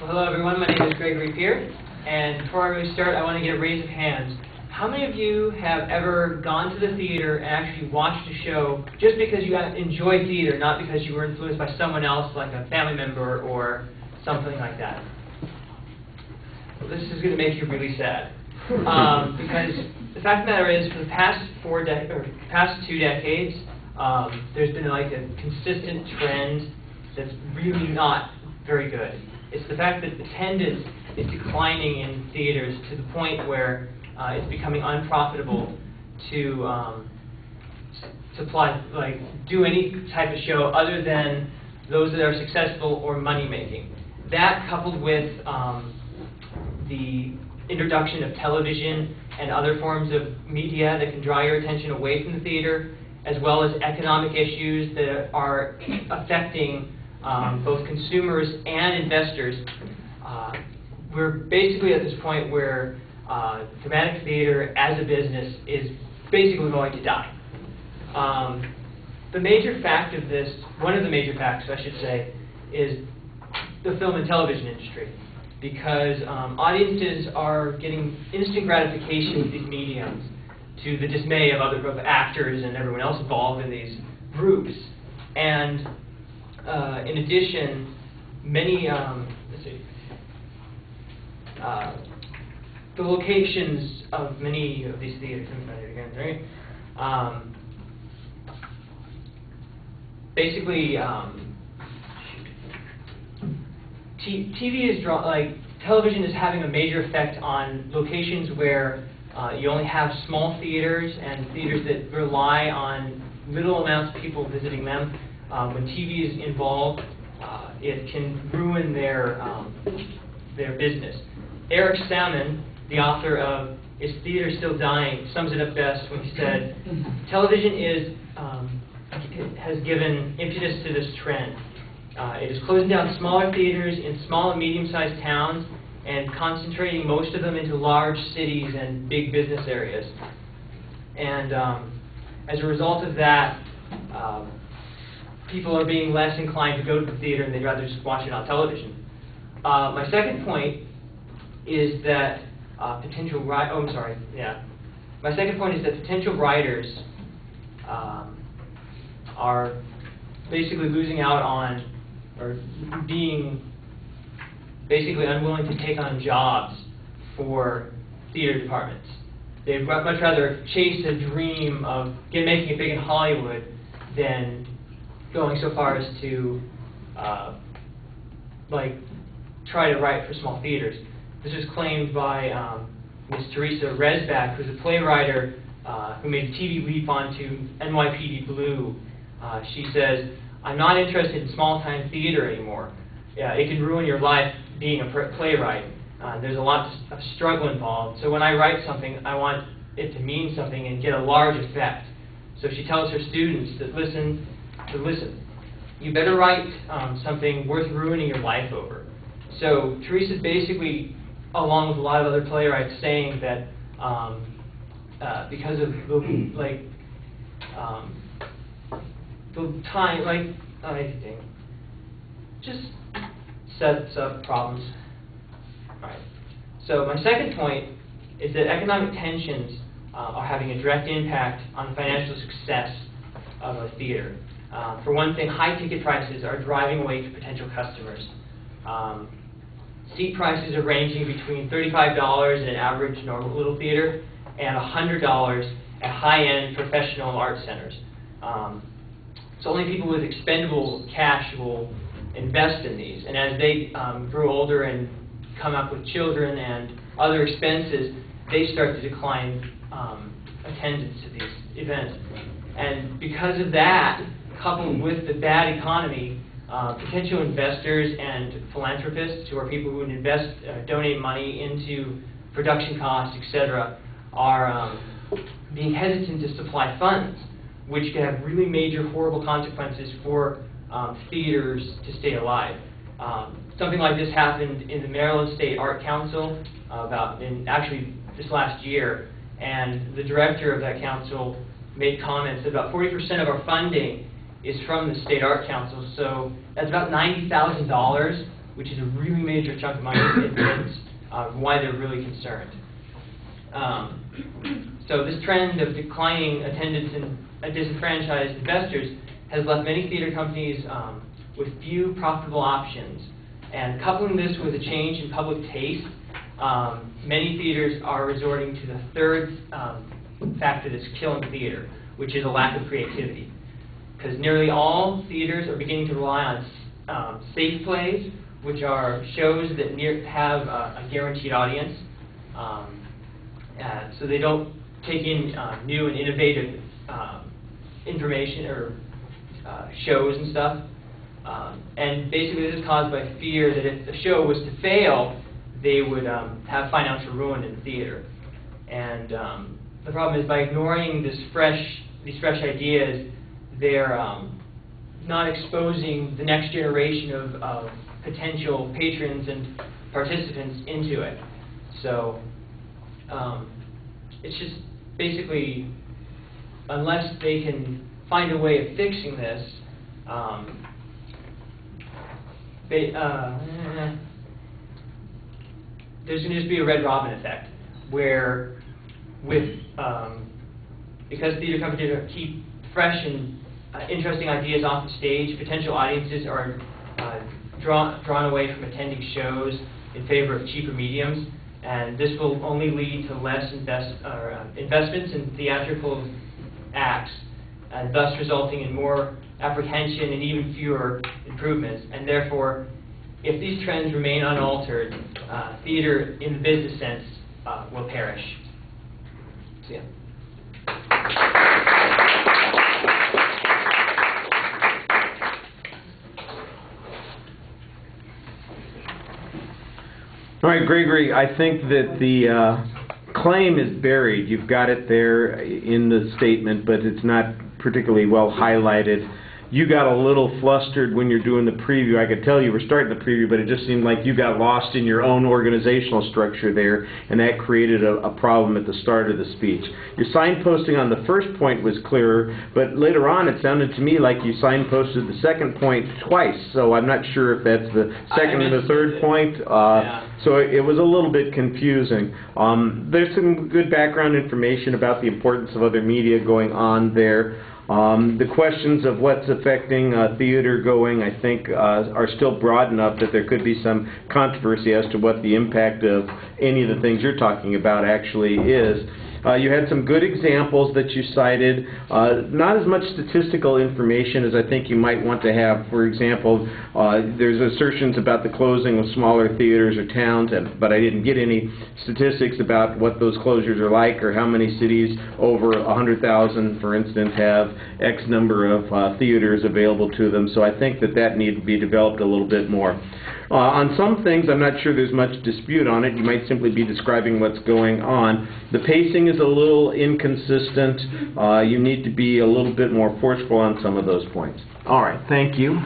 Hello everyone, my name is Gregory here, and before I really start, I want to get a raise of hands. How many of you have ever gone to the theater and actually watched a show just because you enjoy theater, not because you were influenced by someone else, like a family member or something like that? Well, this is going to make you really sad, because the fact of the matter is, for the past past 2 decades, there's been like a consistent trend that's really not very good. It's the fact that attendance is declining in theaters to the point where it's becoming unprofitable to do any type of show other than those that are successful or money-making. That, coupled with the introduction of television and other forms of media that can draw your attention away from the theater, as well as economic issues that are affecting both consumers and investors, we're basically at this point where dramatic theater as a business is basically going to die. The major fact of this, one of the major facts I should say, is the film and television industry, because audiences are getting instant gratification with these mediums to the dismay of other actors and everyone else involved in these groups. And in addition, many, the locations of many of these theaters, basically, TV is television is having a major effect on locations where you only have small theaters and theaters that rely on little amounts of people visiting them. When TV is involved, it can ruin their business. Eric Salmon, the author of Is Theater Still Dying, sums it up best when he said, television has given impetus to this trend. It is closing down smaller theaters in small and medium-sized towns and concentrating most of them into large cities and big business areas. And as a result of that, people are being less inclined to go to the theater and they'd rather just watch it on television. My second point is that potential writers are basically losing out on, or being basically unwilling to take on jobs for theater departments. They'd much rather chase a dream of making it big in Hollywood than going so far as to try to write for small theaters. This was claimed by Ms. Teresa Resback, who's a playwright who made a TV leap onto NYPD Blue. She says, "I'm not interested in small-time theater anymore. It can ruin your life being a playwright. There's a lot of struggle involved. So when I write something, I want it to mean something and get a large effect." So she tells her students that listen, you better write something worth ruining your life over. So Teresa's basically, along with a lot of other playwrights, saying that because of the time, anything, just sets up problems. All right. So my second point is that economic tensions are having a direct impact on the financial success of a theater. For one thing, high ticket prices are driving away potential customers. Seat prices are ranging between $35 in an average normal little theater and $100 at high-end professional art centers. So only people with expendable cash will invest in these. And as they grow older and come up with children and other expenses, they start to decline attendance to these events. And because of that, coupled with the bad economy, potential investors and philanthropists, who are people who would donate money into production costs, etc., are being hesitant to supply funds, which can have really major, horrible consequences for theaters to stay alive. Something like this happened in the Maryland State Art Council actually this last year, and the director of that council made comments that about 40% of our funding is from the State Art Council, so that's about $90,000 which is a really major chunk of money, and why they're really concerned. So this trend of declining attendance and disenfranchised investors has left many theater companies with few profitable options. And coupling this with a change in public taste, many theaters are resorting to the third factor that's killing theater, which is a lack of creativity. Because nearly all theaters are beginning to rely on safe plays, which are shows that have a guaranteed audience. So they don't take in new and innovative information or shows and stuff. And basically this is caused by fear that if the show was to fail, they would have financial ruin in the theater. And the problem is by ignoring these fresh ideas, they're not exposing the next generation of potential patrons and participants into it. So it's just basically, unless they can find a way of fixing this, there's going to just be a Red Robin effect, where because theater companies keep fresh and interesting ideas off the stage, potential audiences are drawn away from attending shows in favor of cheaper mediums, and this will only lead to less investments in theatrical acts, and thus resulting in more apprehension and even fewer improvements. And therefore, if these trends remain unaltered, theater in the business sense will perish. So, yeah. All right, Gregory, I think that the claim is buried. You've got it there in the statement, but it's not particularly well highlighted. You got a little flustered when you're doing the preview. I could tell you were starting the preview, but it just seemed like you got lost in your own organizational structure there, and that created a problem at the start of the speech. Your signposting on the first point was clearer, but later on it sounded to me like you signposted the second point twice, so I'm not sure if that's the second and the third point. So it was a little bit confusing. There's some good background information about the importance of other media going on there. The questions of what's affecting theater going, I think, are still broad enough that there could be some controversy as to what the impact of any of the things you're talking about actually is. You had some good examples that you cited, not as much statistical information as I think you might want to have. For example, there's assertions about the closing of smaller theaters or towns, but I didn't get any statistics about what those closures are like or how many cities over 100,000, for instance, have X number of theaters available to them. So I think that needs to be developed a little bit more. On some things, I'm not sure there's much dispute on it. You might simply be describing what's going on. The pacing is a little inconsistent. You need to be a little bit more forceful on some of those points. All right, thank you.